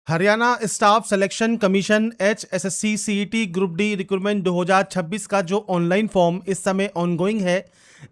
Haryana staff selection commission HSSC CET group D recruitment 2026 का जो online form इस समय ऑनगोइंग है,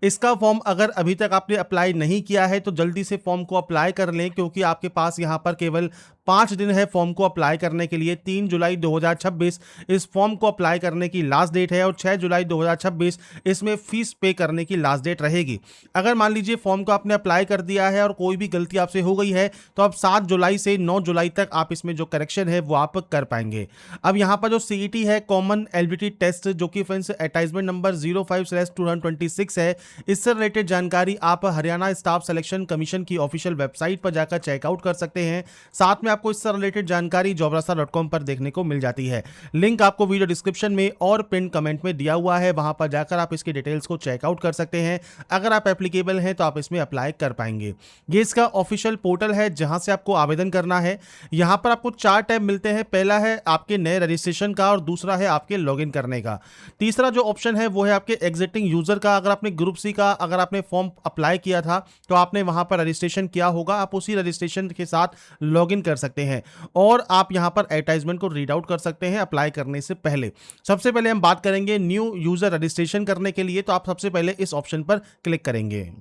इसका फॉर्म अगर अभी तक आपने अप्लाई नहीं किया है तो जल्दी से फॉर्म को अप्लाई कर लें, क्योंकि आपके पास यहां पर केवल 5 दिन है फॉर्म को अप्लाई करने के लिए। 3 जुलाई 2026 इस फॉर्म को अप्लाई करने की लास्ट डेट है और 6 जुलाई 2026 इसमें फीस पे करने की लास्ट डेट रहेगी। अगर मान लीजिए फॉर्म को आपने अप्लाई कर दिया है और कोई भी गलती आपसे हो गई है तो अब 7 जुलाई से 9 जुलाई तक आप इसमें जो करेक्शन है वो आप कर पाएंगे। अब यहाँ पर जो CET है, कॉमन एलिजिबिलिटी टेस्ट, जो कि फ्रेंड्स एडवर्टाइजमेंट नंबर 05/2026 है, इससे रिलेटेड जानकारी आप हरियाणा स्टाफ सिलेक्शन कमीशन की ऑफिशियल वेबसाइट पर जाकर चेकआउट कर सकते हैं। साथ में आपको इससे रिलेटेड जानकारी jobrasa.com पर देखने को मिल जाती है। लिंक आपको वीडियो डिस्क्रिप्शन में और पिन कमेंट में दिया हुआ है, वहां पर जाकर आप इसकी डिटेल्स को चेकआउट कर सकते हैं। अगर आप एप्लीकेबल हैं तो आप इसमें अप्लाई कर पाएंगे। ये इसका ऑफिशियल पोर्टल है जहां से आपको आवेदन करना है। यहां पर आपको 4 टैब मिलते हैं। पहला है आपके नए रजिस्ट्रेशन का और दूसरा है आपके लॉगिन करने का। तीसरा जो ऑप्शन है वो है आपके एग्जिटिंग यूजर का। अगर आपने ग्रुप सी का अगर आपने फॉर्म अप्लाई किया था तो आपने वहां पर रजिस्ट्रेशन किया होगा, आप उसी रजिस्ट्रेशन के साथ लॉगिन कर सकते हैं और आप यहां पर एडवर्टाइजमेंट को रीड आउट कर सकते हैं अप्लाई करने से पहले। सबसे पहले हम बात करेंगे न्यू यूजर रजिस्ट्रेशन करने के लिए, तो आप सबसे पहले इस ऑप्शन पर क्लिक करेंगे।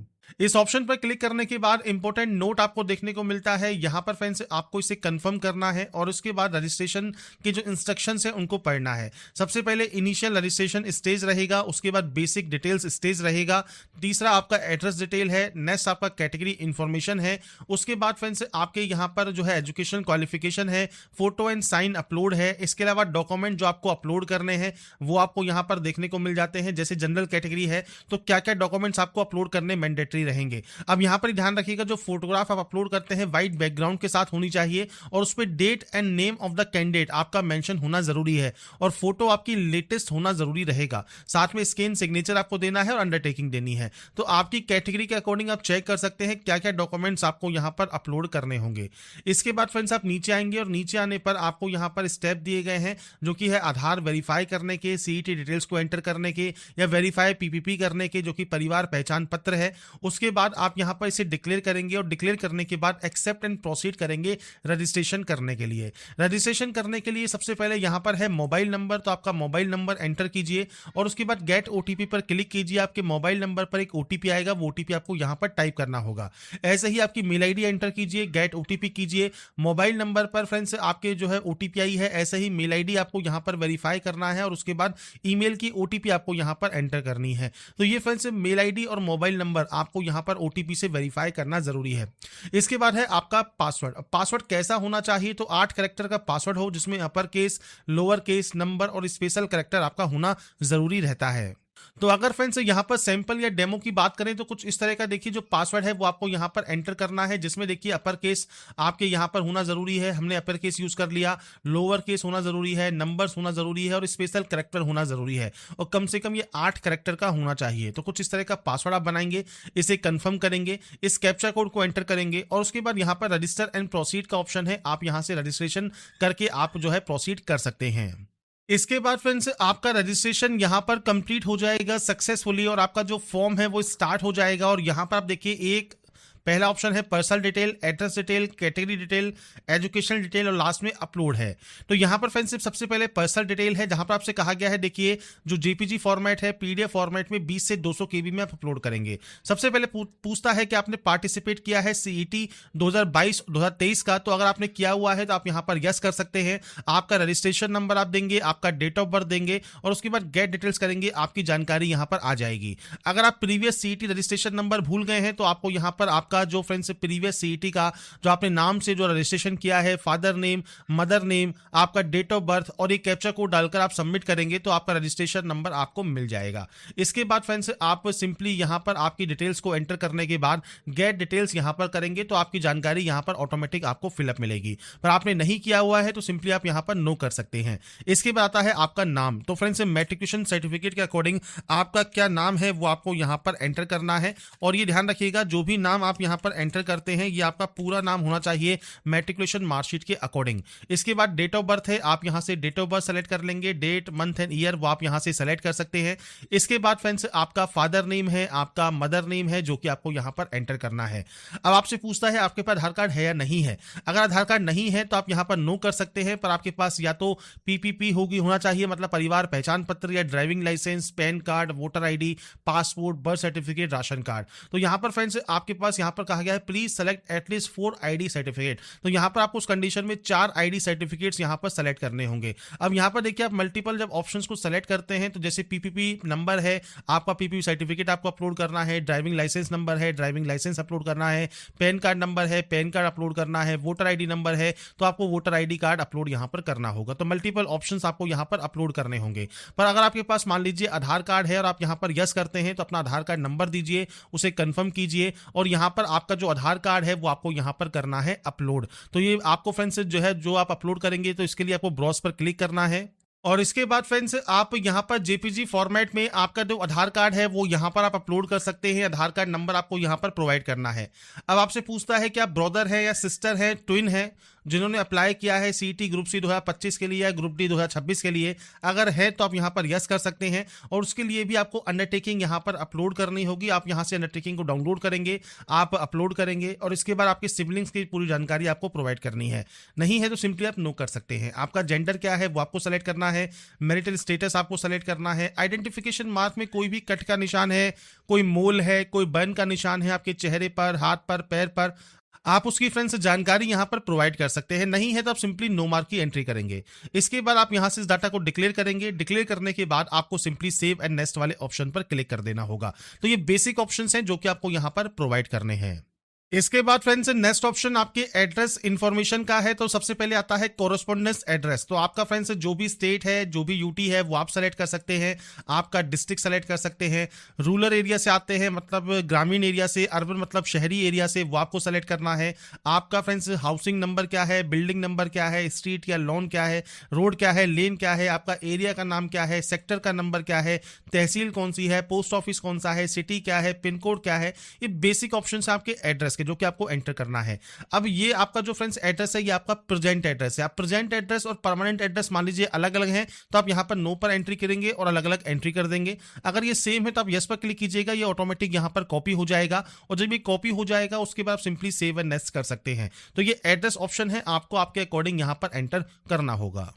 इस ऑप्शन पर क्लिक करने के बाद इंपॉर्टेंट नोट आपको देखने को मिलता है। यहां पर फ्रेंड्स आपको इसे कंफर्म करना है और उसके बाद रजिस्ट्रेशन के जो इंस्ट्रक्शंस है उनको पढ़ना है। सबसे पहले इनिशियल रजिस्ट्रेशन स्टेज रहेगा, उसके बाद बेसिक डिटेल्स स्टेज रहेगा, तीसरा आपका एड्रेस डिटेल है, नेक्स्ट आपका कैटेगरी इंफॉर्मेशन है, उसके बाद फ्रेंड्स आपके यहां पर जो है एजुकेशन क्वालिफिकेशन है, फोटो एंड साइन अपलोड है। इसके अलावा डॉक्यूमेंट जो आपको अपलोड करने हैं वो आपको यहां पर देखने को मिल जाते हैं। जैसे जनरल कैटेगरी है तो क्या क्या डॉक्यूमेंट्स आपको अपलोड करने मैंडेटरी रहेंगे। अब यहां पर ध्यान रखिएगा, जो फोटोग्राफ आप अपलोड करते हैं व्हाइट बैकग्राउंड के साथ होनी चाहिए और उस पर date and name of the candidate आपका मेंशन होना जरूरी है और फोटो आपकी लेटेस्ट होना जरूरी रहेगा। साथ में स्कैन सिग्नेचर आपको देना है और अंडरटेकिंग देनी है। तो आपकी कैटेगरी के अकॉर्डिंग आप चेक कर सकते हैं क्या क्या डॉक्यूमेंट्स आपको यहां पर अपलोड करने होंगे। इसके बाद फ्रेंड्स आप नीचे आएंगे और नीचे आने पर आपको यहां पर स्टेप दिए गए हैं जो कि है आधार वेरीफाई करने के, CET डिटेल्स को एंटर करने के या वेरीफाई PPP करने के, जो कि परिवार पहचान पत्र है। उसके बाद आप यहां पर इसे डिक्लेयर करेंगे और डिक्लेयर करने के बाद एक्सेप्ट एंड प्रोसीड करेंगे रजिस्ट्रेशन करने के लिए। रजिस्ट्रेशन करने के लिए सबसे पहले यहां पर है मोबाइल नंबर, तो आपका मोबाइल नंबर एंटर कीजिए और उसके बाद गेट OTP पर क्लिक कीजिए। आपके मोबाइल नंबर पर एक OTP आएगा, वो OTP आपको यहां पर टाइप करना होगा। ऐसे ही आपकी मेल ID एंटर कीजिए, गेट OTP कीजिए। मोबाइल नंबर पर फ्रेंड्स आपके जो है OTP आई है, ऐसे ही मेल ID आपको यहां पर वेरीफाई करना है और उसके बाद ईमेल की OTP आपको यहां पर एंटर करनी है। तो ये फ्रेंड्स मेल ID और मोबाइल नंबर आपको यहां पर OTP से वेरीफाई करना जरूरी है। इसके बाद है आपका पासवर्ड। पासवर्ड कैसा होना चाहिए, तो 8 कैरेक्टर का पासवर्ड हो जिसमें upper case, lower case, number और स्पेशल कैरेक्टर आपका होना जरूरी रहता है। तो अगर फ्रेंड्स यहां पर सैंपल या डेमो की बात करें तो कुछ इस तरह का देखिए जो पासवर्ड है वो आपको यहां पर एंटर करना है, जिसमें देखिए अपर केस आपके यहां पर होना जरूरी है, हमने अपर केस यूज कर लिया, लोअर केस होना जरूरी है, नंबर्स होना जरूरी है और स्पेशल कैरेक्टर होना जरूरी है और कम से कम ये 8 कैरेक्टर का होना चाहिए। तो कुछ इस तरह का पासवर्ड आप बनाएंगे, इसे कंफर्म करेंगे, इस कैप्चा कोड को एंटर करेंगे और उसके बाद यहां पर रजिस्टर एंड प्रोसीड का ऑप्शन है, आप यहां से रजिस्ट्रेशन करके आप जो है प्रोसीड कर सकते हैं। इसके बाद फ्रेंड्स आपका रजिस्ट्रेशन यहां पर कंप्लीट हो जाएगा सक्सेसफुली और आपका जो फॉर्म है वो स्टार्ट हो जाएगा और यहां पर आप देखिए एक पहला ऑप्शन है personal detail, address detail, category detail, educational detail और लास्ट में अपलोड है। तो यहां पर फ्रेंड्स सबसे पहले पर्सनल डिटेल है, जहां पर आपसे कहा गया है देखिए जो JPG फॉर्मेट है PDF फॉर्मेट में 20 से 200 KB में आप अपलोड करेंगे। सबसे पहले पूछता है कि आपने पार्टिसिपेट किया है CET 2022-2023 का, तो अगर आपने किया हुआ है तो आप यहां पर यस कर सकते हैं। आपका रजिस्ट्रेशन नंबर आप देंगे, आपका डेट ऑफ बर्थ देंगे और उसके बाद गेट डिटेल्स करेंगे, आपकी जानकारी यहां पर आ जाएगी। अगर आप प्रीवियस CET रजिस्ट्रेशन नंबर भूल गए हैं तो आपको यहां पर आपका जो फ्रेंड्स प्रीवियस CET का जो आपने नाम से जो रजिस्ट्रेशन किया है, फादर नेम, मदर नेम, आपका डेट ऑफ बर्थ और एक कैप्चा कोड डालकर आप सबमिट करेंगे तो आपका रजिस्ट्रेशन नंबर आपको मिल जाएगा। इसके बाद फ्रेंड्स आप सिंपली यहां पर आपकी डिटेल्स को एंटर करने के बाद गेट डिटेल्स यहां पर करेंगे तो आपकी जानकारी यहां पर ऑटोमेटिक आपको फिलअप मिलेगी। पर आपने नहीं किया हुआ है तो सिंपली आप यहां पर नो कर सकते हैं। इसके बाद आता है आपका नाम। तो फ्रेंड्स मैट्रिकुलेशन सर्टिफिकेट के अकॉर्डिंग आपका क्या नाम है वो आपको यहां पर एंटर करना है और ये ध्यान रखिएगा जो भी नाम आप आप यहाँ पर एंटर करते हैं ये आपका पूरा नाम होना चाहिए मैट्रिकुलेशन मार्कशीट के अकॉर्डिंग। इसके बाद डेट ऑफ बर्थ है, आप यहाँ से डेट ऑफ बर्थ सेलेक्ट कर लेंगे, डेट मंथ एंड ईयर वो आप यहाँ से सेलेक्ट कर सकते हैं। इसके बाद फ्रेंड्स आपका फादर नेम है, आपका मदर नेम है जो कि आपको यहाँ पर एंटर करना है। अब आपसे पूछता है आपके पास आधार कार्ड है या नहीं है। अगर आधार कार्ड नहीं है तो आप यहाँ पर नो कर सकते हैं, पर आपके पास या तो पीपीपी होना चाहिए, मतलब परिवार पहचान पत्र, या driving licence, PAN card, voter ID, passport, birth certificate, ration card. तो यहाँ पर फ्रेंड्स आपके पास यहाँ पर कहा गया है please select at least 4 ID certificate. तो यहाँ पर आपको उस कंडीशन में 4 आईडी सर्टिफिकेट्स यहाँ पर सेलेक्ट करने होंगे। अब यहाँ पर देखिए आप मल्टीपल जब ऑप्शंस को सेलेक्ट करते हैं तो जैसे पीपीपी नंबर है, आपका पीपीपी सर्टिफिकेट आपको अपलोड करना है, ड्राइविंग लाइसेंस नंबर है, ड्राइविंग लाइसेंस अपलोड करना है, पैन कार्ड नंबर है, पैन कार्ड अपलोड करना है, वोटर आईडी नंबर है तो आपको वोटर आईडी कार्ड अपलोड यहाँ पर करना होगा। तो मल्टीपल ऑप्शंस आपको यहाँ पर अपलोड करने होंगे। पर अगर आपके पास मान लीजिए आधार कार्ड है और आप यहाँ पर यस करते हैं तो अपना आधार कार्ड नंबर दीजिए, उसे कंफर्म कीजिए और यहाँ पर आपका जो आधार कार्ड है वो आपको यहाँ पर करना है अपलोड। तो ये आपको फ्रेंड्स जो है जो आप अपलोड करेंगे तो इसके लिए आपको ब्राउज पर क्लिक करना है और इसके बाद फ्रेंड्स आप यहाँ पर जेपीजी फॉर्मेट में आपका जो आधार कार्ड है वो यहाँ पर आप अपलोड कर सकते हैं। आधार कार्ड नंबर आपको यहाँ पर प्रोवाइड करना है। अब आपसे पूछता है कि आप ब्रदर है या सिस्टर है, ट्विन है जिन्होंने अप्लाई किया है सीईटी ग्रुप सी 2025 के लिए या ग्रुप डी 2026 के लिए। अगर है तो आप यहाँ पर यस कर सकते हैं और उसके लिए भी आपको अंडरटेकिंग यहाँ पर अपलोड करनी होगी। आप यहाँ से अंडरटेकिंग को डाउनलोड करेंगे, आप अपलोड करेंगे और इसके बाद आपके सिबलिंग्स की पूरी जानकारी आपको प्रोवाइड करनी है। नहीं है तो सिंपली आप नो कर सकते हैं। आपका जेंडर क्या है वो आपको सेलेक्ट करना है, मैरिटल स्टेटस आपको सेलेक्ट करना है, आइडेंटिफिकेशन मार्क में कोई भी कट का निशान है, कोई मोल है, कोई बर्न का निशान है आपके चेहरे पर, हाथ पर, पैर पर, आप उसकी फ्रेंड्स जानकारी यहां पर प्रोवाइड कर सकते हैं। नहीं है तो आप सिंपली नो मार्क की एंट्री करेंगे। इसके बाद आप यहां से इस डाटा को डिक्लेयर करेंगे। डिक्लेयर करने के बाद आपको सिंपली सेव एंड नेक्स्ट वाले ऑप्शन पर क्लिक कर देना होगा। तो ये बेसिक ऑप्शंस हैं जो कि आपको यहां पर प्रोवाइड करने हैं। इसके बाद फ्रेंड्स नेक्स्ट ऑप्शन आपके एड्रेस इंफॉर्मेशन का है। तो सबसे पहले आता है कोरोस्पोंडेंस एड्रेस। तो आपका फ्रेंड्स जो भी स्टेट है, जो भी यूटी है वो आप सेलेक्ट कर सकते हैं। आपका डिस्ट्रिक्ट सेलेक्ट कर सकते हैं। रूरल एरिया से आते हैं मतलब ग्रामीण एरिया से, अर्बन मतलब शहरी एरिया से, वो आपको सेलेक्ट करना है। आपका फ्रेंड्स हाउसिंग नंबर क्या है, बिल्डिंग नंबर क्या है, स्ट्रीट या लॉन क्या है, रोड क्या है, लेन क्या है, आपका एरिया का नाम क्या है, सेक्टर का नंबर क्या है, तहसील कौन सी है, पोस्ट ऑफिस कौन सा है, सिटी क्या है, पिन कोड क्या है। ये बेसिक ऑप्शन है आपके एड्रेस जो कि आपको एंटर करना है। अब ये आपका जो फ्रेंड्स एड्रेस है ये आपका प्रेजेंट एड्रेस है। आप प्रेजेंट एड्रेस और परमानेंट एड्रेस मान लीजिए अलग अलग हैं तो आप यहां पर नो पर एंट्री करेंगे और अलग अलग एंट्री कर देंगे। अगर ये सेम है तो आप यस पर क्लिक कीजिएगा, ये ऑटोमेटिक यहां पर कॉपी हो जाएगा और जब ये कॉपी हो जाएगा उसके बाद आप सिंपली सेव एंड नेक्स्ट कर सकते हैं। तो ये एड्रेस ऑप्शन है, आपको आपके अकॉर्डिंग यहां पर एंटर करना होगा।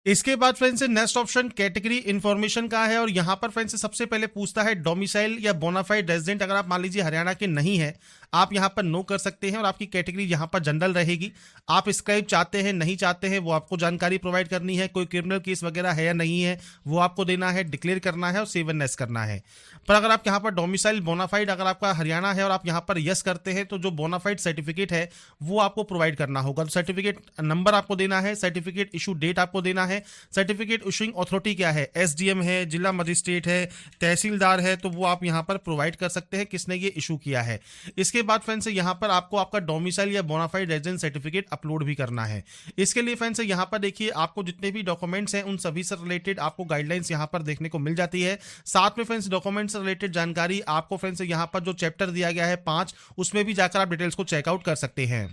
इसके बाद friends next option category information का है और यहां पर फ्रेंड्स सबसे पहले पूछता है डोमिसाइल या बोनाफाइड रेजिडेंट। अगर आप मान लीजिए हरियाणा के नहीं है आप यहां पर नो कर सकते हैं और आपकी कैटेगरी यहां पर जनरल रहेगी। आप स्क्राइब चाहते हैं नहीं चाहते हैं वो आपको जानकारी प्रोवाइड करनी है। कोई क्रिमिनल केस वगैरह है या नहीं है वो आपको देना है, डिक्लेयर करना है और सेव एंड नेक्स्ट करना है। पर अगर आप यहाँ पर डोमिसाइल बोनाफाइड अगर आपका हरियाणा है और आप यहाँ पर यस करते हैं तो जो बोनाफाइड सर्टिफिकेट है वो आपको प्रोवाइड करना होगा। तो सर्टिफिकेट नंबर आपको देना है, सर्टिफिकेट इशू डेट आपको देना है, सर्टिफिकेट इशूइंग अथॉरिटी क्या है, एसडीएम है, जिला मजिस्ट्रेट है, तहसीलदार है, तो वो आप यहाँ पर प्रोवाइड कर सकते हैं किसने ये इशू किया है। इसके बाद फ्रेंड्स यहाँ पर आपको आपका डोमिसाइल या बोनाफाइड रेजिडेंस सर्टिफिकेट अपलोड भी करना है। इसके लिए फ्रेंड्स यहाँ पर देखिए आपको जितने भी डॉक्यूमेंट्स हैं उन सभी से रिलेटेड आपको गाइडलाइंस यहाँ पर देखने को मिल जाती है। साथ में फ्रेंड्स डॉक्यूमेंट्स से रिलेटेड जानकारी आपको फ्रेंड्स यहाँ पर जो चैप्टर दिया गया है 5 उसमें भी जाकर आप डिटेल्स को चेकआउट कर सकते हैं।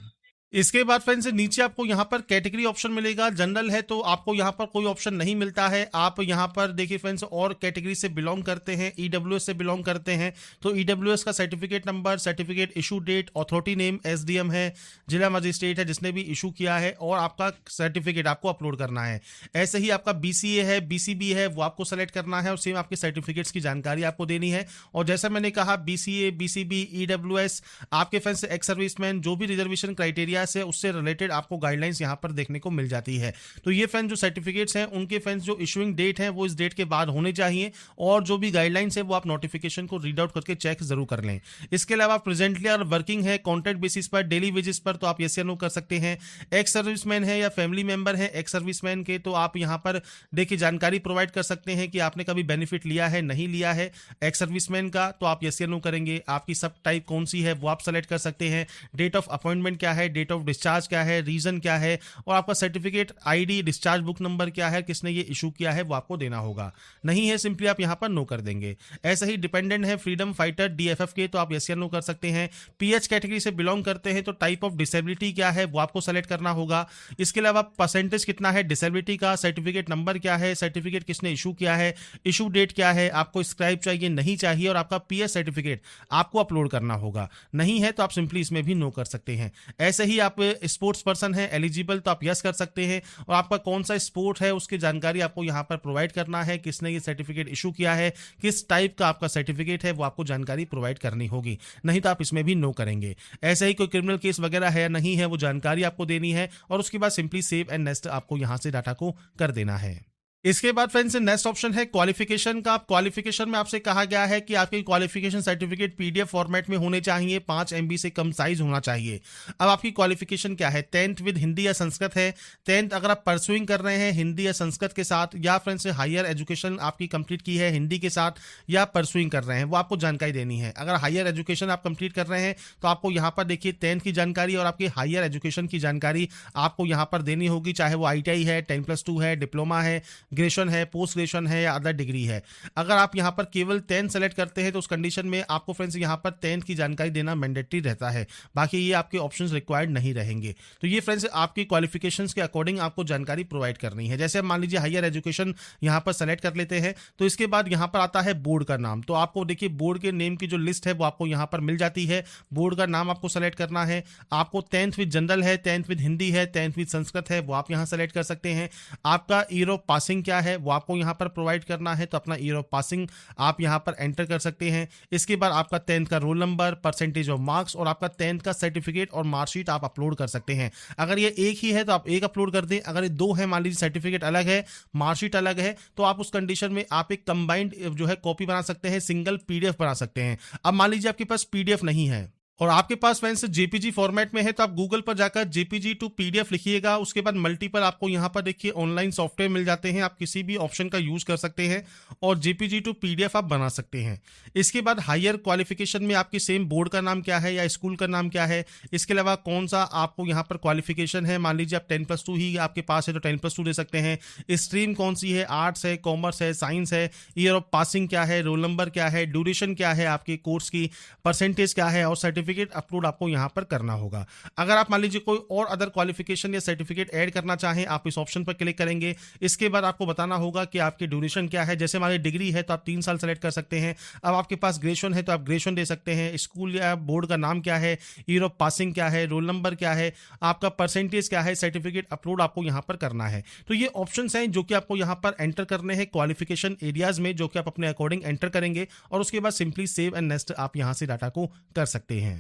इसके बाद फ्रेंड्स नीचे आपको यहाँ पर कैटेगरी ऑप्शन मिलेगा। जनरल है तो आपको यहाँ पर कोई ऑप्शन नहीं मिलता है। आप यहाँ पर देखिए फ्रेंड्स और कैटेगरी से बिलोंग करते हैं, ईडब्ल्यूएस से बिलोंग करते हैं तो ईडब्ल्यूएस का certificate number, certificate issue date, authority name SDM है, जिला मजिस्ट्रेट है जिसने भी इशू किया है और आपका सर्टिफिकेट आपको अपलोड करना है। ऐसे ही आपका बीसीए है, बीसीबी है वो आपको सेलेक्ट करना है और सेम आपके सर्टिफिकेट्स की जानकारी आपको देनी है। और जैसा मैंने कहा बीसीए, बीसीबी, ईडब्ल्यूएस आपके फ्रेंड्स एक्स सर्विसमैन जो भी रिजर्वेशन क्राइटेरिया से उससे रिलेटेड आपको गाइडलाइंस यहां पर देखने को मिल जाती है। तो ये फ्रेंड्स जो सर्टिफिकेट्स हैं उनके फ्रेंड्स जो इशूइंग डेट है वो इस डेट के बाद होने चाहिए और जो भी गाइडलाइंस है वो आप नोटिफिकेशन को रीड आउट करके चेक जरूर कर लें। इसके अलावा प्रेजेंटली और वर्किंग है कॉन्ट्रैक्ट बेसिस पर, डेली वेजेस पर तो आप यस या नो कर सकते हैं। एक्स सर्विसमैन है या फैमिली मेंबर है एक्स सर्विसमैन के तो आप यहां पर देखिए जानकारी प्रोवाइड कर सकते हैं कि आपने कभी बेनिफिट लिया है नहीं लिया है एक्स सर्विसमैन का तो आप यस या नो करेंगे। आपकी सब टाइप कौन सी है वो आप सेलेक्ट कर सकते हैं। डेट ऑफ अपॉइंटमेंट क्या है, डेट ऑफ डिस्चार्ज क्या है, रीजन क्या है, और आपका certificate ID, discharge book number क्या है, किसने ये इशू किया है, वो आपको देना होगा। नहीं है सिंपली आप यहाँ पर नो कर देंगे। ऐसे ही डिपेंडेंट है फ्रीडम फाइटर डीएफएफ के, तो आप यस या नो कर सकते हैं। पीएच कैटेगरी से बिलोंग करते हैं तो टाइप ऑफ डिसेबिलिटी क्या है वो आपको सेलेक्ट करना होगा। इसके अलावा परसेंटेज कितना है डिसेबिलिटी का, सर्टिफिकेट नंबर क्या है, सर्टिफिकेट किसने इशू किया है, इशू डेट क्या है, आपको स्क्राइब चाहिए नहीं चाहिए, और आपका पीएच सर्टिफिकेट आपको अपलोड करना होगा। नहीं है तो आप सिंपली इसमें भी नो कर सकते हैं। ऐसे ही आप स्पोर्ट्स पर्सन है एलिजिबल, तो आप यस कर सकते हैं, और आपका कौन सा स्पोर्ट है उसकी जानकारी आपको यहां पर प्रोवाइड करना है, किसने ये सर्टिफिकेट इशू किया है, किस टाइप का आपका सर्टिफिकेट है वो आपको जानकारी प्रोवाइड करनी होगी। नहीं तो आप इसमें भी नो करेंगे। ऐसे ही कोई क्रिमिनल केस वगैरह है नहीं है वो जानकारी आपको देनी है, और उसके बाद सिंपली सेव एंड नेक्स्ट आपको यहां से डाटा को कर देना है। इसके बाद फ्रेंड्स नेक्स्ट ऑप्शन है क्वालिफिकेशन का। आप क्वालिफिकेशन में आपसे कहा गया है कि आपके क्वालिफिकेशन सर्टिफिकेट पीडीएफ फॉर्मेट में होने चाहिए, 5 MB से कम साइज होना चाहिए। अब आपकी क्वालिफिकेशन क्या है, 10th विद हिंदी या संस्कृत है। 10th अगर आप परसुइंग कर रहे हैं हिंदी या संस्कृत के साथ, या फ्रेंड्स हायर एजुकेशन आपकी कंप्लीट की है हिंदी के साथ या परसुइंग कर रहे हैं, वो आपको जानकारी देनी है। अगर हायर एजुकेशन आप कंप्लीट कर रहे हैं तो आपको यहाँ पर देखिए 10th की जानकारी और आपकी हायर एजुकेशन की जानकारी आपको यहाँ पर देनी होगी, चाहे वो ITI है, 10+2 है, डिप्लोमा है, ग्रेजुएशन है, पोस्ट ग्रेजुएशन है, या अदर डिग्री है। अगर आप यहां पर केवल 10 सेलेक्ट करते हैं तो उस कंडीशन में आपको फ्रेंड्स यहां पर 10 की जानकारी देना मैंडेटरी रहता है, बाकी ये आपके ऑप्शंस रिक्वायर्ड नहीं रहेंगे। तो ये फ्रेंड्स आपकी क्वालिफिकेशंस के अकॉर्डिंग आपको जानकारी प्रोवाइड करनी है। जैसे मान लीजिए हायर एजुकेशन यहां पर सेलेक्ट कर लेते हैं, तो इसके बाद यहां पर आता है बोर्ड का नाम। तो आपको देखिए बोर्ड के नेम की जो लिस्ट है वो आपको यहां पर मिल जाती है। बोर्ड का नाम आपको सेलेक्ट करना है। आपको 10th विद जनरल है, 10th विद हिंदी है, 10th विद संस्कृत है, वो आप यहां सेलेक्ट कर सकते हैं। आपका ईयर ऑफ पासिंग क्या है वो आपको यहां पर प्रोवाइड करना है, तो अपना ईयर ऑफ पासिंग आप यहां पर एंटर कर सकते हैं। इसके बाद आपका 10th का roll number, percentage of marks और आपका 10th का सर्टिफिकेट और मार्कशीट आप अपलोड कर सकते हैं। अगर ये एक ही है तो आप एक अपलोड कर दें, अगर ये 2 है, मान लीजिए सर्टिफिकेट अलग है, मार्कशीट अलग है, तो आप उस कंडीशन में आप एक कंबाइंड जो है कॉपी बना सकते हैं, सिंगल पीडीएफ बना सकते हैं। अब मान लीजिए आपके पास पीडीएफ नहीं है और आपके पास फ्रेंड्स जेपीजी फॉर्मेट में है, तो आप गूगल पर जाकर जेपीजी टू पीडीएफ लिखिएगा। उसके बाद मल्टीपल आपको यहां पर देखिए ऑनलाइन सॉफ्टवेयर मिल जाते हैं, आप किसी भी ऑप्शन का यूज कर सकते हैं और जेपीजी टू पीडीएफ आप बना सकते हैं। इसके बाद हायर क्वालिफिकेशन में आपकी सेम बोर्ड का नाम क्या है या स्कूल का नाम क्या है, इसके अलावा कौन सा आपको यहाँ पर क्वालिफिकेशन है। मान लीजिए आप 10+2 ही आपके पास है तो 10+2 दे सकते हैं। स्ट्रीम कौन सी है, आर्ट्स है, कॉमर्स है, साइंस है, ईयर ऑफ पासिंग क्या है, रोल नंबर क्या है, ड्यूरेशन क्या है आपके कोर्स की, परसेंटेज क्या है और सर्टिफिकेट अपलोड आपको यहां पर करना होगा। अगर आप मान लीजिए कोई और अदर क्वालिफिकेशन या सर्टिफिकेट ऐड करना चाहें, आप इस ऑप्शन पर क्लिक करेंगे। इसके बाद आपको बताना होगा कि आपकी ड्यूरेशन क्या है। जैसे हमारी डिग्री है तो आप 3 साल सेलेक्ट कर सकते हैं। अब आपके पास ग्रेजुएशन है तो आप ग्रेजुएशन दे सकते हैं। स्कूल या बोर्ड का नाम क्या है, ईयर ऑफ पासिंग क्या है, रोल नंबर क्या है, आपका परसेंटेज क्या है, सर्टिफिकेट अपलोड आपको यहां पर करना है। तो ये ऑप्शंस हैं जो कि आपको यहां पर एंटर करने हैं क्वालिफिकेशन एरियाज में, जो कि आप अपने अकॉर्डिंग एंटर करेंगे और उसके बाद सिंपली सेव एंड नेक्स्ट आप यहां से डाटा को कर सकते हैं।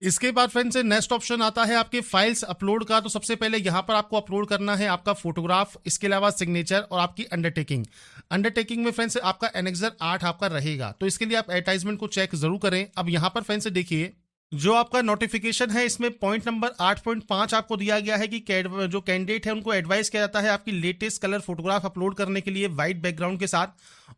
इसके बाद फ्रेंड्स नेक्स्ट ऑप्शन आता है आपके फाइल्स अपलोड का। तो सबसे पहले यहां पर आपको अपलोड करना है आपका फोटोग्राफ, इसके अलावा सिग्नेचर और आपकी अंडरटेकिंग। अंडरटेकिंग में फ्रेंड्स आपका एनेक्सर 8 आपका रहेगा, तो इसके लिए आप एडवर्टाइजमेंट को चेक जरूर करें। अब यहां पर फ्रेंड्स देखिए जो आपका नोटिफिकेशन है इसमें पॉइंट नंबर 8.5 आपको दिया गया है कि जो कैंडिडेट है उनको एडवाइस किया जाता है आपकी लेटेस्ट कलर फोटोग्राफ अपलोड करने के लिए व्हाइट बैकग्राउंड के साथ,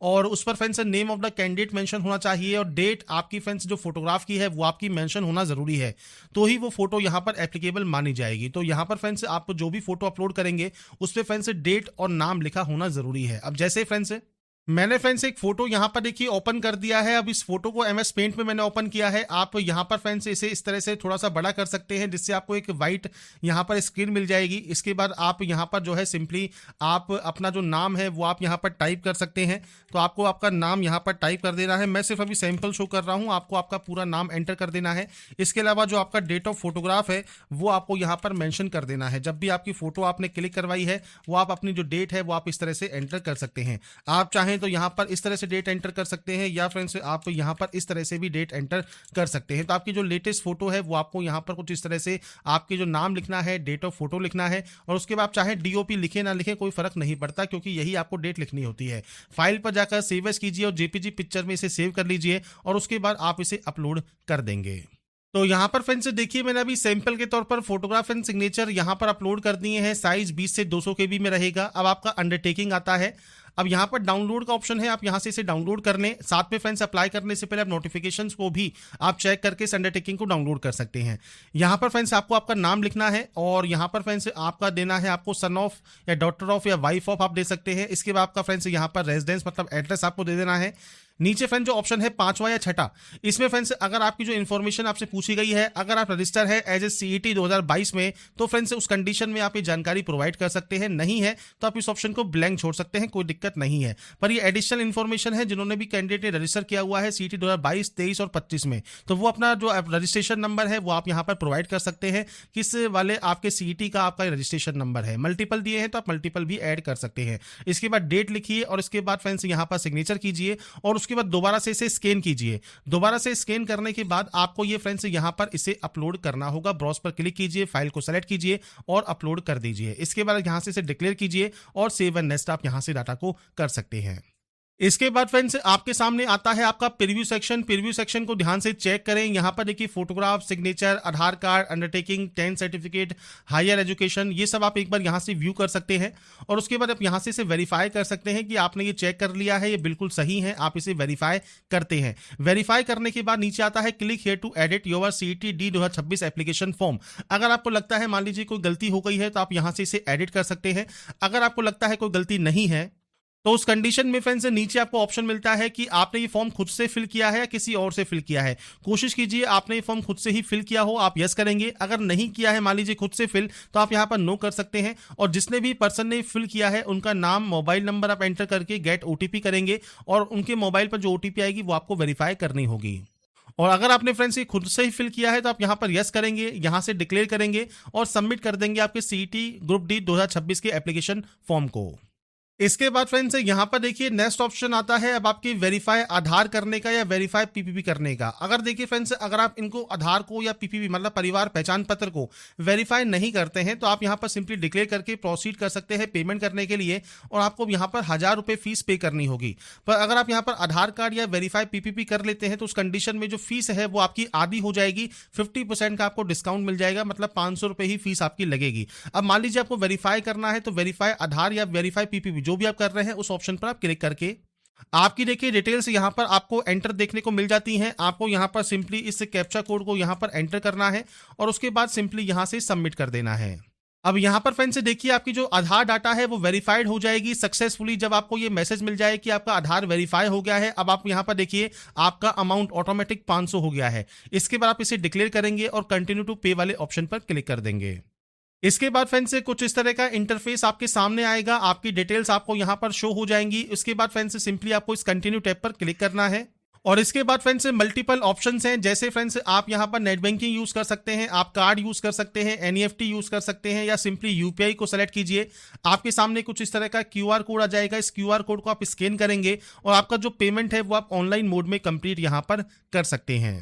और उस पर friends name of the candidate mention होना चाहिए और डेट आपकी फ्रेंड्स जो फोटोग्राफ की है वो आपकी मेंशन होना जरूरी है, तो ही वो फोटो यहाँ पर एप्लीकेबल मानी जाएगी। तो यहाँ पर फ्रेंड्स आप जो भी फोटो अपलोड करेंगे उस पर फ्रेंड्स डेट और नाम लिखा होना जरूरी है। अब जैसे फ्रेंड्स मैंने फ्रेंड्स एक फोटो यहाँ पर देखिए ओपन कर दिया है। अब इस फोटो को MS पेंट में मैंने ओपन किया है। आप यहाँ पर फ्रेंड्स इसे इस तरह से थोड़ा सा बड़ा कर सकते हैं जिससे आपको एक वाइट यहाँ पर स्क्रीन मिल जाएगी। इसके बाद आप यहाँ पर जो है सिंपली आप अपना जो नाम है वो आप यहाँ पर टाइप कर सकते हैं। तो आपको आपका नाम यहाँ पर टाइप कर देना है। मैं सिर्फ अभी सैंपल शो कर रहा हूँ, आपको आपका पूरा नाम एंटर कर देना है। इसके अलावा जो आपका डेट ऑफ फोटोग्राफ है वो आपको यहाँ पर मेंशन कर देना है। जब भी आपकी फोटो आपने क्लिक करवाई है वो आप अपनी जो डेट है वो आप इस तरह से एंटर कर सकते हैं। आप चाहें तो यहाँ पर इस तरह से डेट एंटर कर सकते हैं या फ्रेंड्स आप यहां पर इस तरह से भी डेट एंटर कर सकते हैं। तो आपकी जो लेटेस्ट फोटो है वो आपको यहां पर कुछ इस तरह से आपके जो नाम लिखना है, डेट ऑफ फोटो लिखना है और उसके बाद आप चाहे DOP लिखे ना लिखे कोई फर्क नहीं पड़ता, क्योंकि यही आपको डेट लिखनी होती है। फाइल पर जाकर सेव एज कीजिए और JPG पिक्चर में इसे सेव कर लीजिए और उसके बाद आप इसे अपलोड कर देंगे। तो यहाँ पर फ्रेंड्स देखिए, मैंने अभी सैंपल के तौर पर फोटोग्राफ एंड सिग्नेचर यहाँ पर अपलोड कर दिए हैं। साइज 20 से 200 KB में रहेगा। अब आपका अंडरटेकिंग आता है। अब यहाँ पर डाउनलोड का ऑप्शन है, आप यहाँ से इसे डाउनलोड कर लें। साथ में फ्रेंड्स अप्लाई करने से पहले आप नोटिफिकेशंस को भी आप चेक करके इस अंडरटेकिंग को डाउनलोड कर सकते हैं। यहाँ पर फ्रेंड्स आपको आपका नाम लिखना है और यहाँ पर फ्रेंड्स आपका देना है आपको सन ऑफ या डॉटर ऑफ या वाइफ ऑफ आप दे सकते हैं। इसके बाद आपका फ्रेंड्स यहाँ पर रेजिडेंस मतलब एड्रेस आपको दे देना है। नीचे फ्रेंड जो ऑप्शन है 5वां या 6ठा, इसमें फ्रेंड्स अगर आपकी जो इन्फॉर्मेशन आपसे पूछी गई है, अगर आप रजिस्टर है एज ए CET 2022 में, तो फ्रेंड्स उस कंडीशन में आप ये जानकारी प्रोवाइड कर सकते हैं। नहीं है तो आप इस ऑप्शन को ब्लैंक छोड़ सकते हैं, कोई दिक्कत नहीं है। पर ये एडिशनल इन्फॉर्मेशन है जिन्होंने भी कैंडिडेट ने रजिस्टर किया हुआ है CET 2022, 23 और 25 में, तो वो अपना जो रजिस्ट्रेशन नंबर है वो आप यहाँ पर प्रोवाइड कर सकते हैं। किस वाले आपके CET का आपका रजिस्ट्रेशन नंबर है। मल्टीपल दिए हैं तो आप मल्टीपल भी ऐड कर सकते हैं। इसके बाद डेट लिखिए और इसके बाद फ्रेंड्स यहाँ पर सिग्नेचर कीजिए और उसके बाद दोबारा से स्कैन कीजिए। दोबारा से स्कैन करने के बाद आपको ये फ्रेंड्स यहां पर इसे अपलोड करना होगा। ब्राउज पर क्लिक कीजिए, फाइल को सेलेक्ट कीजिए और अपलोड कर दीजिए। इसके बाद यहां से इसे डिक्लेयर कीजिए और सेव एंड नेक्स्ट आप यहां से डाटा को कर सकते हैं। इसके बाद फ्रेंड्स आपके सामने आता है आपका प्रीव्यू सेक्शन। प्रीव्यू सेक्शन को ध्यान से चेक करें। यहां पर देखिए photograph, signature, Aadhaar card, undertaking, 10 certificate, higher education, ये सब आप एक बार यहां से व्यू कर सकते हैं और उसके बाद आप यहां से इसे वेरीफाई कर सकते हैं कि आपने ये चेक कर लिया है, ये बिल्कुल सही है। आप इसे वेरीफाई करते हैं। वेरीफाई करने के बाद नीचे आता है click here to edit your CET D 2026 application form. अगर आपको लगता है मान लीजिए कोई गलती हो गई है तो आप यहां से इसे एडिट कर सकते हैं। अगर आपको लगता है कोई गलती नहीं है तो उस कंडीशन में फ्रेंड्स नीचे आपको ऑप्शन मिलता है कि आपने ये फॉर्म खुद से फिल किया है या किसी और से फिल किया है। कोशिश कीजिए आपने ये फॉर्म खुद से ही फिल किया हो, आप यस करेंगे। अगर नहीं किया है मान लीजिए खुद से फिल, तो आप यहाँ पर नो कर सकते हैं। और जिसने भी पर्सन ने फिल किया है उनका नाम, मोबाइल नंबर आप एंटर करके गेट OTP करेंगे और उनके मोबाइल पर जो OTP आएगी वो आपको वेरीफाई करनी होगी। और अगर आपने फ्रेंड्स ये खुद से ही फिल किया है तो आप यहाँ पर यस करेंगे, यहाँ से डिक्लेयर करेंगे और सबमिट कर देंगे आपके CET ग्रुप D 2026 के एप्लीकेशन फॉर्म को। इसके बाद फ्रेंड्स यहाँ पर देखिए नेक्स्ट ऑप्शन आता है अब आपकी वेरीफाई आधार करने का या वेरीफाई PPP करने का। अगर देखिए फ्रेंड्स अगर आप इनको आधार को या PPP मतलब परिवार पहचान पत्र को वेरीफाई नहीं करते हैं तो आप यहाँ पर सिंपली डिक्लेयर करके प्रोसीड कर सकते हैं पेमेंट करने के लिए और आपको यहाँ पर 1000 रुपये फीस पे करनी होगी। पर अगर आप यहाँ पर आधार कार्ड या वेरीफाई PPP कर लेते हैं तो उस कंडीशन में जो फीस है वो आपकी आधी हो जाएगी। 50% का आपको डिस्काउंट मिल जाएगा, मतलब 500 रुपये ही फीस आपकी लगेगी। अब मान लीजिए आपको वेरीफाई करना है तो वेरीफाई आधार या वेरीफाई PPP जो भी आप कर रहे हैं उस ऑप्शन पर आप क्लिक करके आपकी देखिए डिटेल्स यहां पर आपको एंटर देखने को मिल जाती हैं। आपको यहां पर सिंपली इस कैप्चा कोड को यहां पर एंटर करना है और उसके बाद सिंपली यहां से सबमिट कर देना है। अब यहां पर फ्रेंड्स देखिए आपकी जो आधार डाटा है वो वेरीफाइड हो जाएगी सक्सेसफुली जब आपको ये मैसेज मिल जाए कि आपका आधार वेरीफाई हो गया है। अब आप यहां पर देखिए आपका अमाउंट ऑटोमेटिक 500 हो गया है। इसके बाद आप इसे डिक्लेयर करेंगे और कंटिन्यू टू पे वाले ऑप्शन पर क्लिक कर देंगे। इसके बाद फ्रेंड्स कुछ इस तरह का इंटरफेस आपके सामने आएगा। आपकी डिटेल्स आपको यहां पर शो हो जाएंगी। इसके बाद फ्रेंड्स सिंपली आपको इस कंटिन्यू टैब पर क्लिक करना है और इसके बाद फ्रेंड्स मल्टीपल ऑप्शंस हैं। जैसे फ्रेंड्स आप यहां पर नेट बैंकिंग यूज कर सकते हैं, आप कार्ड यूज कर सकते हैं, NEFT यूज कर सकते हैं या सिंपली UPI को सेलेक्ट कीजिए। आपके सामने कुछ इस तरह का QR कोड आ जाएगा। इस QR कोड को आप स्कैन करेंगे और आपका जो पेमेंट है वो आप ऑनलाइन मोड में कंप्लीट यहां पर कर सकते हैं।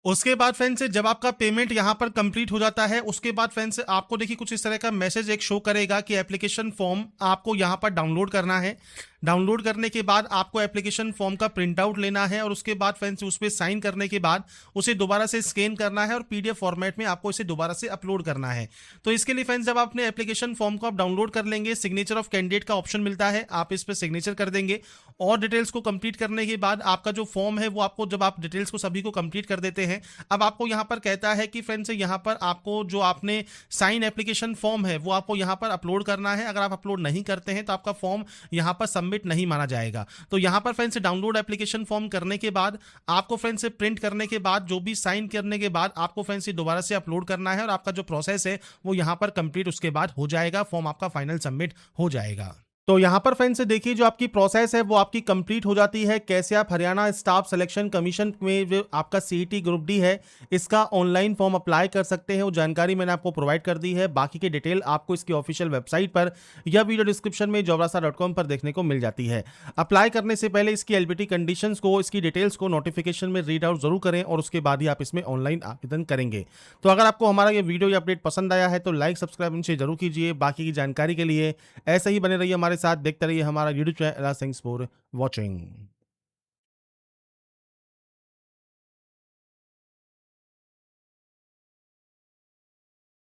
उसके बाद फ्रेंड्स जब आपका पेमेंट यहां पर कंप्लीट हो जाता है उसके बाद फ्रेंड्स आपको देखिए कुछ इस तरह का मैसेज एक शो करेगा कि एप्लीकेशन फॉर्म आपको यहां पर डाउनलोड करना है। डाउनलोड करने के बाद आपको एप्लीकेशन फॉर्म का प्रिंट आउट लेना है और उसके बाद फ्रेंड्स उस पर साइन करने के बाद उसे दोबारा से स्कैन करना है और PDF फॉर्मेट में आपको इसे दोबारा से अपलोड करना है। तो इसके लिए फ्रेंड्स जब आप अपने एप्लीकेशन फॉर्म को आप डाउनलोड कर लेंगे, सिग्नेचर ऑफ कैंडिडेट का ऑप्शन मिलता है, आप इस पर सिग्नेचर कर देंगे और डिटेल्स को कंप्लीट करने के बाद आपका जो फॉर्म है वो आपको जब आप डिटेल्स को सभी को कंप्लीट कर देते हैं, अब आपको यहाँ पर कहता है कि फ्रेंड्स यहाँ पर आपको जो आपने साइन एप्लीकेशन फॉर्म है वो आपको यहाँ पर अपलोड करना है। अगर आप अपलोड नहीं करते हैं तो आपका फॉर्म यहाँ पर सबमिट नहीं माना जाएगा। तो यहां पर फ्रेंड्स डाउनलोड एप्लीकेशन फॉर्म करने के बाद आपको फ्रेंड्स प्रिंट करने के बाद जो भी साइन करने के बाद आपको फ्रेंड्स दोबारा से अपलोड करना है और आपका जो प्रोसेस है वो यहां पर कंप्लीट उसके बाद हो जाएगा। फॉर्म आपका फाइनल सबमिट हो जाएगा। तो यहाँ पर फ्रेंड्स देखिए जो आपकी प्रोसेस है वो आपकी कंप्लीट हो जाती है। कैसे आप हरियाणा स्टाफ सिलेक्शन कमीशन में जो आपका CET ग्रुप D है इसका ऑनलाइन फॉर्म अप्लाई कर सकते हैं, वो जानकारी मैंने आपको प्रोवाइड कर दी है। बाकी की डिटेल आपको इसकी ऑफिशियल वेबसाइट पर या वीडियो डिस्क्रिप्शन में jobrasa.com पर देखने को मिल जाती है। अप्लाई करने से पहले इसकी LBT कंडीशंस को, इसकी डिटेल्स को नोटिफिकेशन में रीड आउट जरूर करें और उसके बाद ही आप इसमें ऑनलाइन आवेदन करेंगे। तो अगर आपको हमारा ये वीडियो या अपडेट पसंद आया है तो लाइक सब्सक्राइब इनसे जरूर कीजिए। बाकी की जानकारी के लिए ऐसे ही बने रहिए हमारे साथ, देखते रहिए हमारा YouTube channel. Thanks for watching.